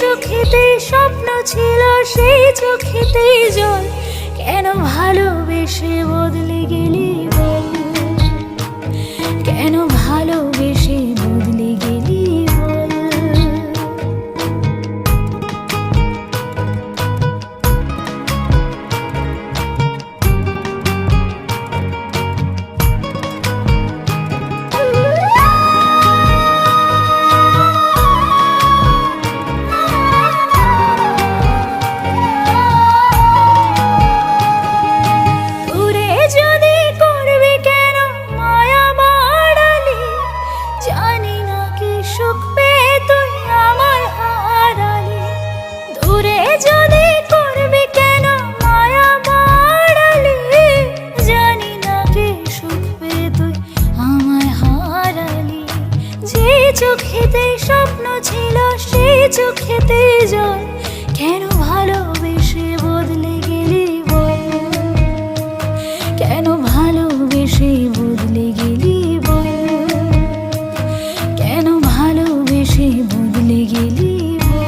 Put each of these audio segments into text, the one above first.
চোখেতে স্বপ্ন ছিল, সেই চোখেতে জল। কেন ভালোবেসে বদলে গেলি বল, কেন ভালোবেসে বদলে গেলি বল। চোখেতে স্বপ্ন ছিল, সেই চোখেতে জল। কেন ভালোবেসে বদলে গেলি বল, কেন ভালোবেসে বদলে গেলি বল, কেন ভালোবেসে বদলে গেলি বল।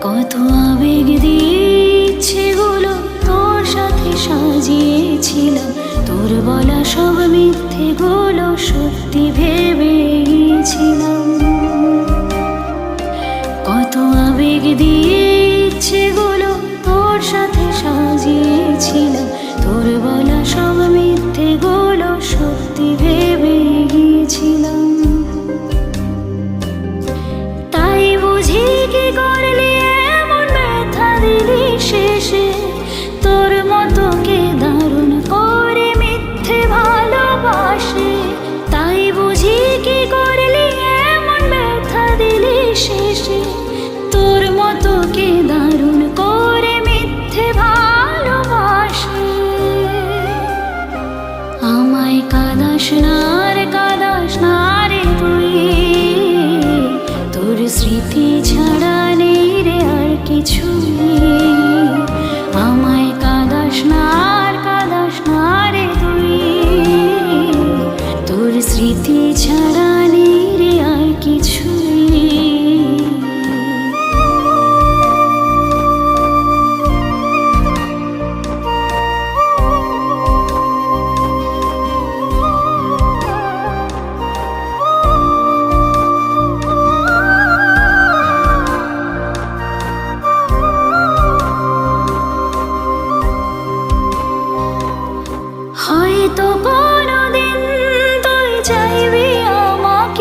কত আবেগ দিয়ে ইচ্ছেগুলো তোর সাথে সাজিয়েছিলাম, তোর বলা সব মিথ্যেগুলো সত্যি ভেবে গিয়েছিলাম। কত আবেগ দিয়ে ইচ্ছেগুলো তোর সাথে সাজিয়েছিলাম, তোর বলা সব মিথ্যেগুলো সত্যি ভেবে গিয়েছিলাম। তাই বুঝি কি করলি এমন ব্যথা দিলি শেষে, তোর মতো কে দারুণ করে মিথ্যে ভালোবাসে। তাই বুঝি কি করলি এমন ব্যথা দিলি শেষে, তোর মতো কে দারুণ করে মিথ্যে ভালোবাসে। আমায় কাঁদাস না রে, কাঁদাস না রে তুই, তোর স্মৃতি ছাড়া নেই রে আর কিছু। আমায় কাঁদাস না আর কাঁদাস না রে তুই, তোর স্মৃতি ছাড়া নেই রে আর কিছু। হয়তো কোনোদিন তুই চাইবি আমাকে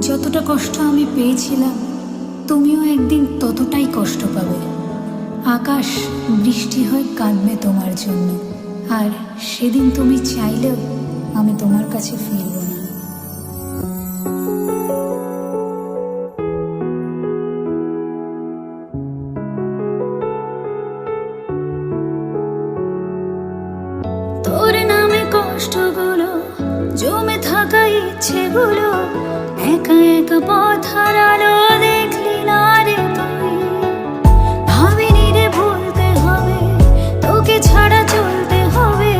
যতটা কষ্ট আমি পেয়েছিলাম তুমিও একদিন ততটাই কষ্ট পাবে। আকাশ বৃষ্টি হয়ে কাঁদবে তোমার জন্য, আর সেদিন তুমি চাইলেও আমি তোমার কাছে ফিরব না। তোর নামে কষ্টগুলো, জমে থাকা ইচ্ছেগুলো, একা একা পথ হারালো দেখলি না রে তুই। ভাবিনি রে ভুলতে হবে, তোকে ছাড়া চলতে হবে,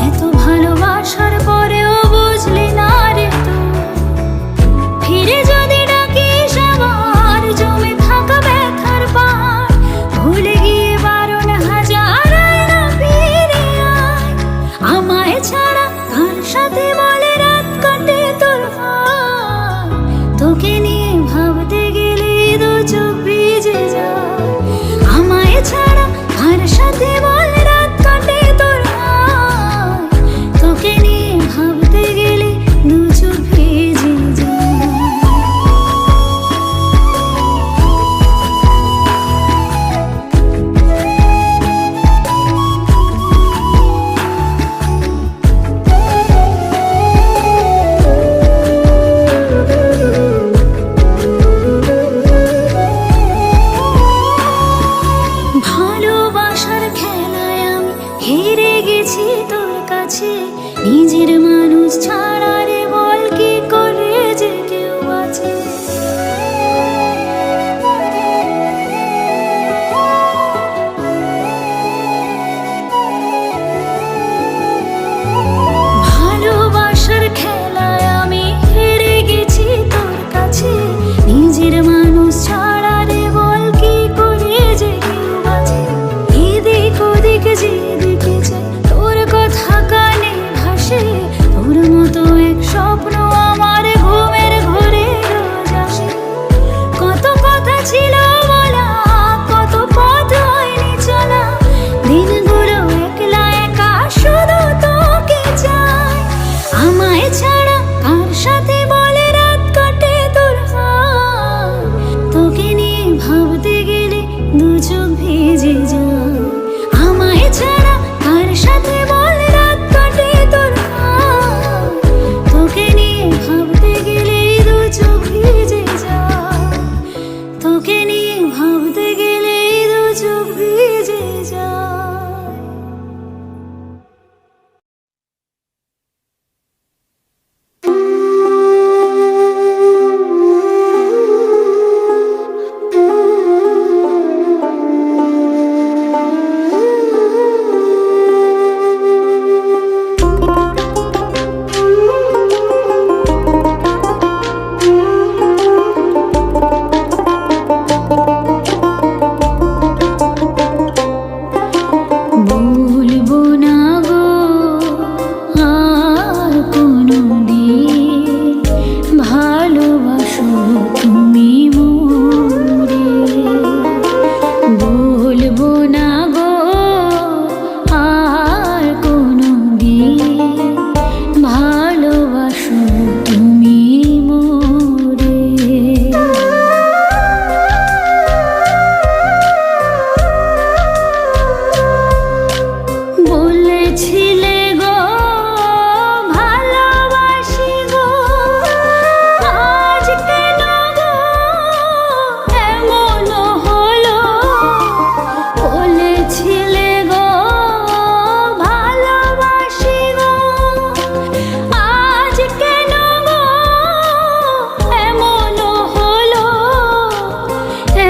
এত ভালোবাসার পরেও বুঝলি না রে তুই। ফিরে যদি ডাকিস আবার জমে থাকা ব্যথার পার, ভুলে গিয়ে 12,000 আয়না ফিরে আয়। আমায় ছাড়া কার সাথে বলে রাত কাটে তোর হাত, তোকে নিয়ে ভাবতে গেলে দু চোখ ভিজে যায়। আমায় ছাড়া কার সাথে বলে রাত কাটে তোর হাত, তোকে নিয়ে ভাবতে গেলে দু চোখ ভিজে যায়। ভালোবাসার খেলায় আমি হেরে গেছি তোর কাছে, নিজের মানুষ ছাড়া রে বল কি করে যে কেউ আছে। ভালোবাসার খেলায় আমি হেরে গেছি তোর কাছে, নিজের মানুষ ছাড়া রে বল কি করে যে কেউ আছে। এদিক ওদিক যেদিকে যাই তোর কথা কানে ভাসে, তোর মতো এক স্বপ্ন আমার ঘুমের ঘরে রোজ আসে। কত কথা ছিল বলা, কত পথ হয়নি চলা, দিনগুলো একলা একা শুধু তোকে চাই। আমায় ছাড়া কার সাথে বলে রাত কাটে তোর হাত, তোকে নিয়ে ভাবতে গেলে দু চোখ ভিজে যায়। আমায় ছাড়া কার সাথে বলে রাত কাটে তোর হাত, তোকে নিয়ে ভাবতে গেলে দু চোখ ভিজে যায়। তোকে নিয়ে ভাবতে গেলে দু চোখ ভিজে যায়। বলবো না গো আর কোনোদিন, ভালোবাসো তুমি মোরে। বলবো না গো আর কোনোদিন, ভালোবাসো তুমি মোরে। বলেছিলে গো ভালোবাসি গো, আজ কেন গো এমন হলো। বলেছিলে গো ভালোবাসি গো, আজ কেন গো এমন হলো।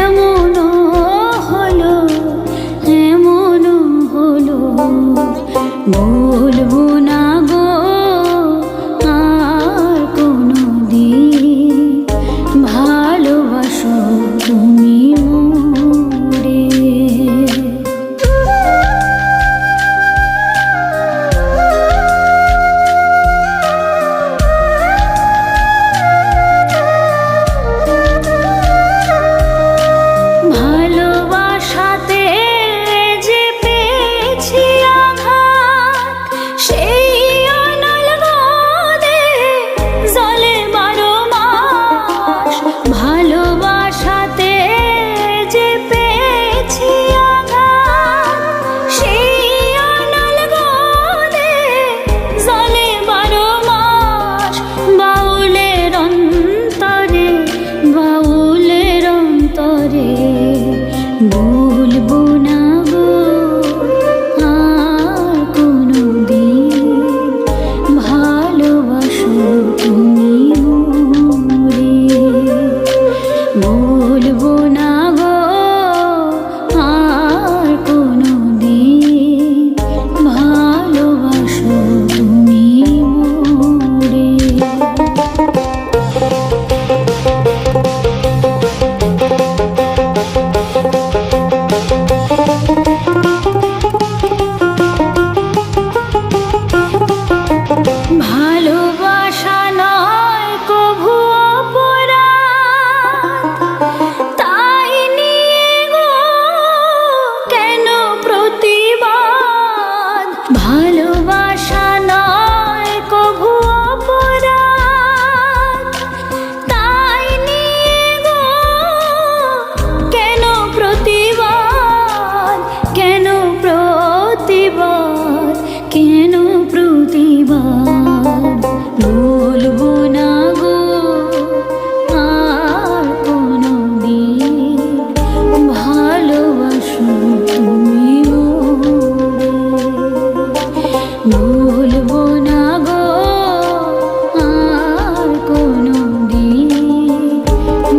এমন হলো, এমন হলো। বলবো না গো আর কোনোদিন, ভালোবাসো তুমি মোরে। ভালোবাসাতে যে পেয়েছি আঘাত, ভালোবাসা নয় কভু অপরাধ, তাই নিয়ে গো কেন প্রতিবাদ, কেন প্রতিবাদ, কেন প্রতিবাদ। বলবো না গো আর কোনোদিন ভালোবাসো তুমি মোরে। বলবো না গো আর কোনোদিন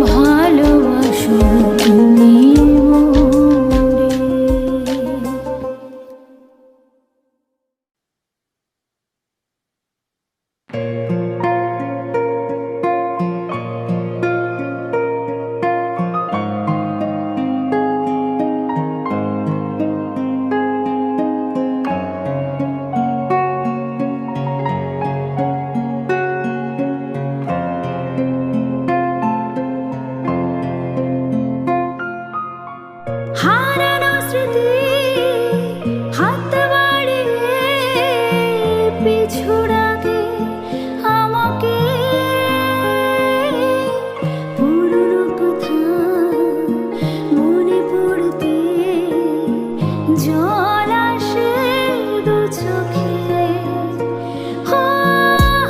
ভালোবাসো তুমি মোরে। হারানো স্মৃতি হাত বাড়িয়ে পিছু ডাকে আমাকে, পুরনো কথা মনে পড়তে জল আসে দু চোখে।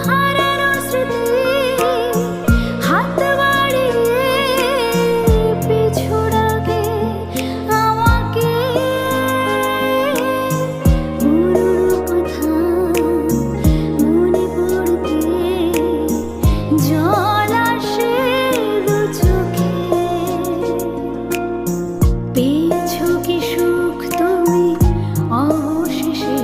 হারানো স্মৃতি হাত বাড়িয়ে পিছু ডাকে আমাকে, পুরনো কথা মনে পড়তে জল আসে দু চোখে। পেয়েছো কি সুখ তুমি অবশেষে,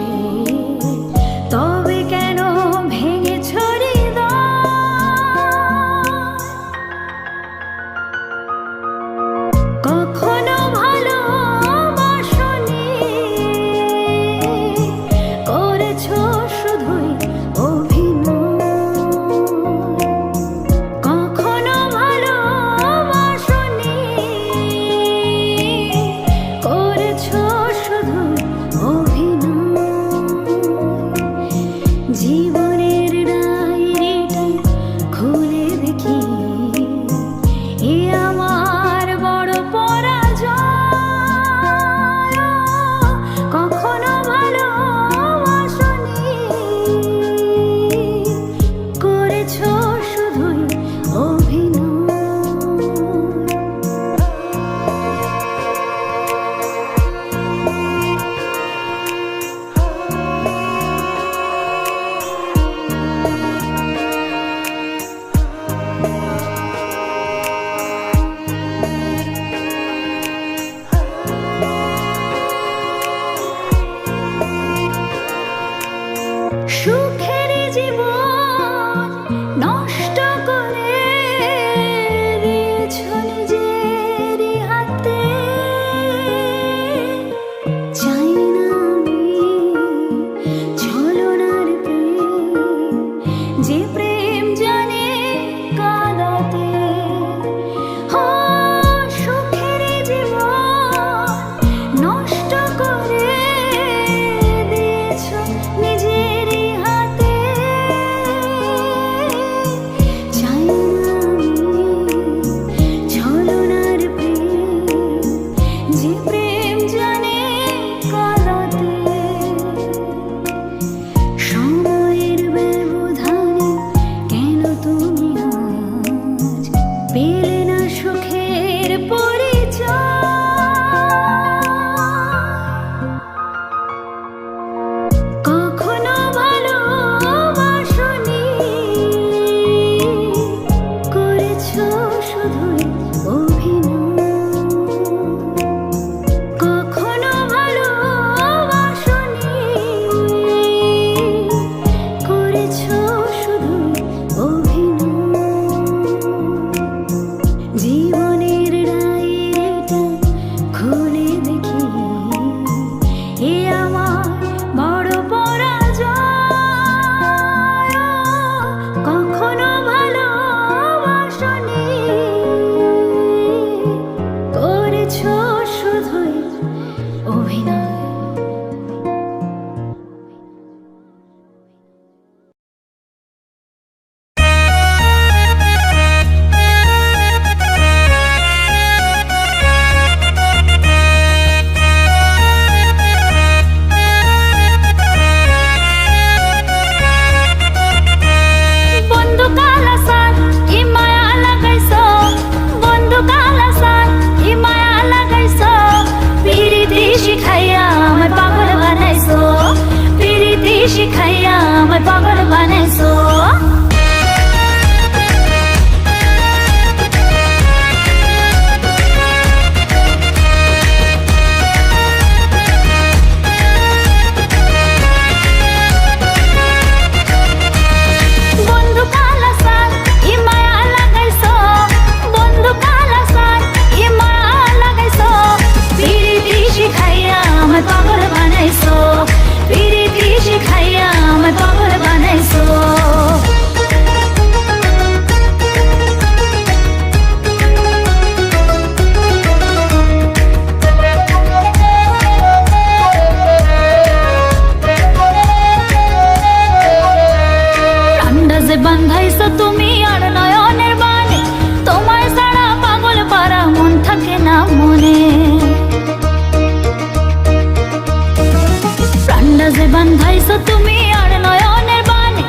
বান্ধাইছো তুমি আর নয়নের বানে,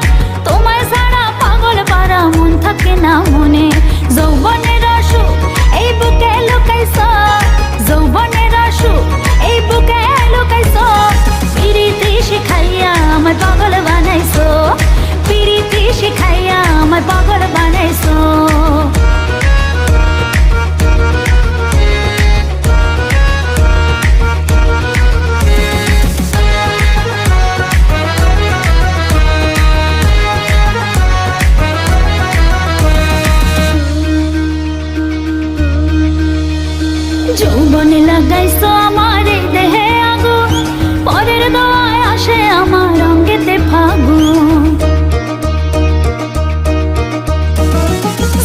তোমায় ছাড়া পাগল পারা মন থাকে না মনে। যৌবনের আসু এই বুকে লুকাইছো, যৌবনের আসু এই বুকে লুকাইছো। পিরিতি শিখাইয়া আমায় পাগল বানাইছো, পিরিতি শিখাইয়া আমায় পাগল বানাইছো। যৌবনে লাগাইছো আমার এই দেহে আগুন, পরের দোয়ায় আসে আমার অঙ্গেতে ফাগুন।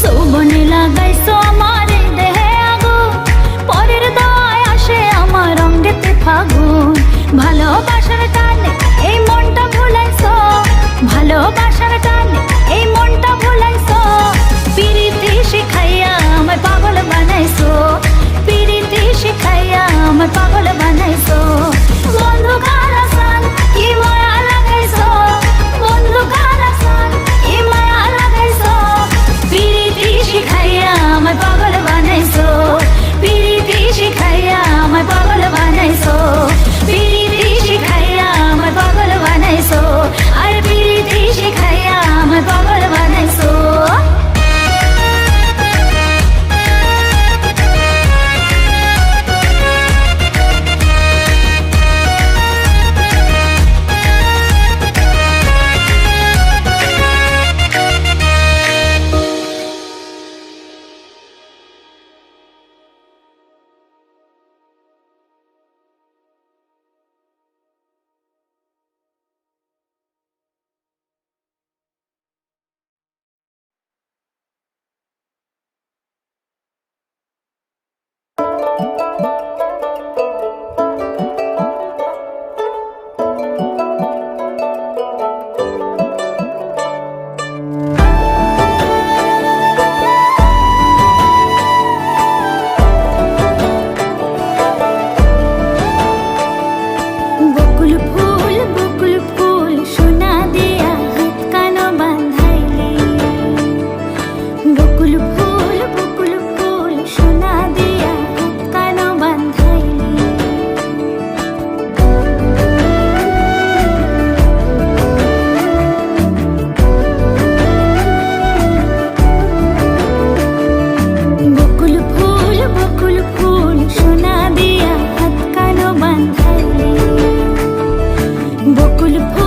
যৌবনে লাগাইছো আমার এই দেহে আগুন, পরের দোয়ায় আসে আমার অঙ্গেতে ফাগুন। ভালোবাসার টানে এই মনটা ভুলাইছো, ভালোবাসার টানে এই মনটা ভুলাইছো। পিরিতি শিখাইয়া আমায় পাগল বানাইছো, পিরিতি শিখাইয়া আমায় পাগল বানাইছো। বন্ধু কারাসান কি মায়া লাগাইছো, বন্ধু কারাসান কি মায়া লাগাইছো। পিরিতি শিখাইয়া আমায় পাগল বানাইছো, পিরিতি শিখাইয়া আমায় পাগল বানাইছো, পিরিতি শিখাইয়া আমায় পাগল বানাইছো, আর পিরিতি শিখাইয়া আমায় পাগল বানাইছো। বকুল ফুল সোনা দিয়া হাত কানো বান্ধাইলি, বকুল ফুল সোনা দিয়া হাত কানো বান্ধাইলি। বকুল ফুল সোনা দিয়া হাত কানো বান্ধাইলি, বকুল ফুল